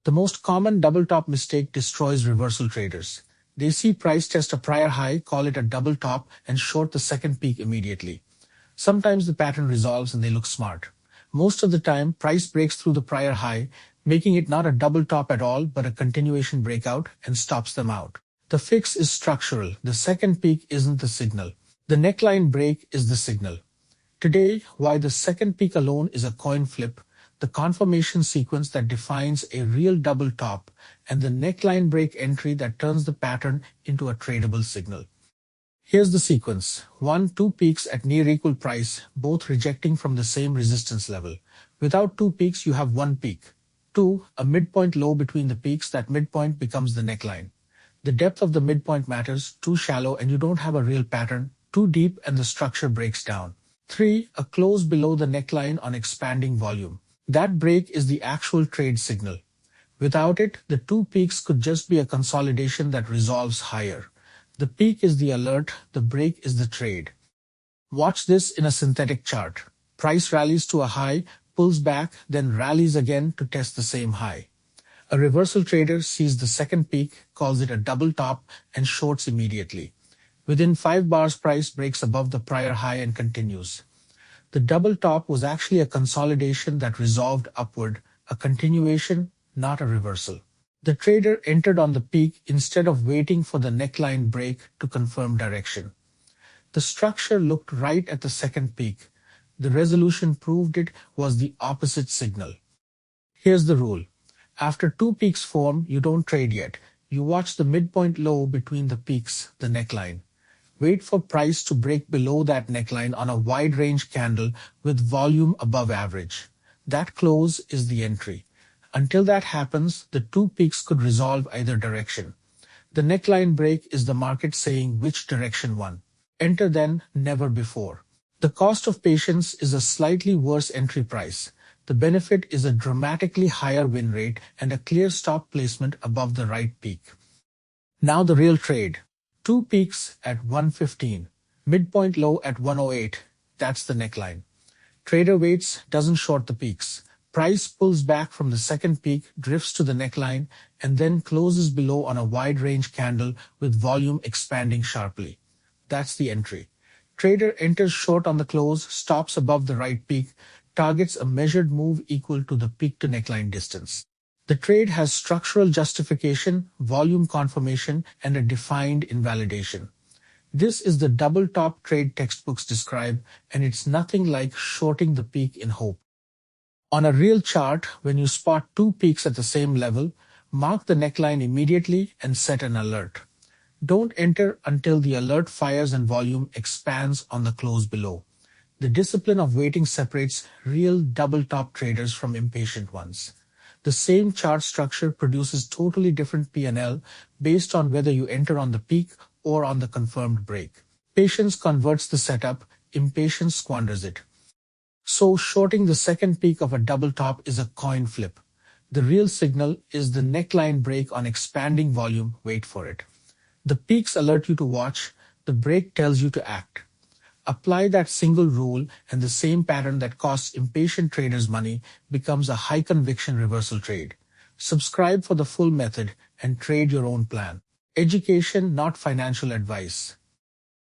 The most common double top mistake destroys reversal traders. They see price test a prior high, call it a double top, and short the second peak immediately. Sometimes the pattern resolves and they look smart. Most of the time, price breaks through the prior high, making it not a double top at all, but a continuation breakout, and stops them out. The fix is structural. The second peak isn't the signal. The neckline break is the signal. Today, why the second peak alone is a coin flip, the confirmation sequence that defines a real double top, and the neckline break entry that turns the pattern into a tradable signal. Here's the sequence. 1, 2 peaks at near equal price, both rejecting from the same resistance level. Without 2 peaks, you have 1 peak. 2, a midpoint low between the peaks. That midpoint becomes the neckline. The depth of the midpoint matters. Too shallow and you don't have a real pattern. Too deep and the structure breaks down. 3, a close below the neckline on expanding volume. That break is the actual trade signal. Without it, the 2 peaks could just be a consolidation that resolves higher. The peak is the alert, the break is the trade. Watch this in a synthetic chart. Price rallies to a high, pulls back, then rallies again to test the same high. A reversal trader sees the second peak, calls it a double top, and shorts immediately. Within 5 bars, price breaks above the prior high and continues. The double top was actually a consolidation that resolved upward, a continuation, not a reversal. The trader entered on the peak instead of waiting for the neckline break to confirm direction. The structure looked right at the second peak. The resolution proved it was the opposite signal. Here's the rule. After 2 peaks form, you don't trade yet. You watch the midpoint low between the peaks, the neckline. Wait for price to break below that neckline on a wide range candle with volume above average. That close is the entry. Until that happens, the 2 peaks could resolve either direction. The neckline break is the market saying which direction won. Enter then, never before. The cost of patience is a slightly worse entry price. The benefit is a dramatically higher win rate and a clear stop placement above the right peak. Now the real trade. 2 peaks at 115, midpoint low at 108, that's the neckline. Trader waits, doesn't short the peaks. Price pulls back from the second peak, drifts to the neckline, and then closes below on a wide range candle with volume expanding sharply. That's the entry. Trader enters short on the close, stops above the right peak, targets a measured move equal to the peak to neckline distance. The trade has structural justification, volume confirmation, and a defined invalidation. This is the double top trade textbooks describe, and it's nothing like shorting the peak in hope. On a real chart, when you spot 2 peaks at the same level, mark the neckline immediately and set an alert. Don't enter until the alert fires and volume expands on the close below. The discipline of waiting separates real double top traders from impatient ones. The same chart structure produces totally different P&L based on whether you enter on the peak or on the confirmed break. Patience converts the setup, impatience squanders it. So shorting the second peak of a double top is a coin flip. The real signal is the neckline break on expanding volume. Wait for it. The peaks alert you to watch, the break tells you to act. Apply that single rule and the same pattern that costs impatient traders money becomes a high conviction reversal trade. Subscribe for the full method and trade your own plan. Education, not financial advice.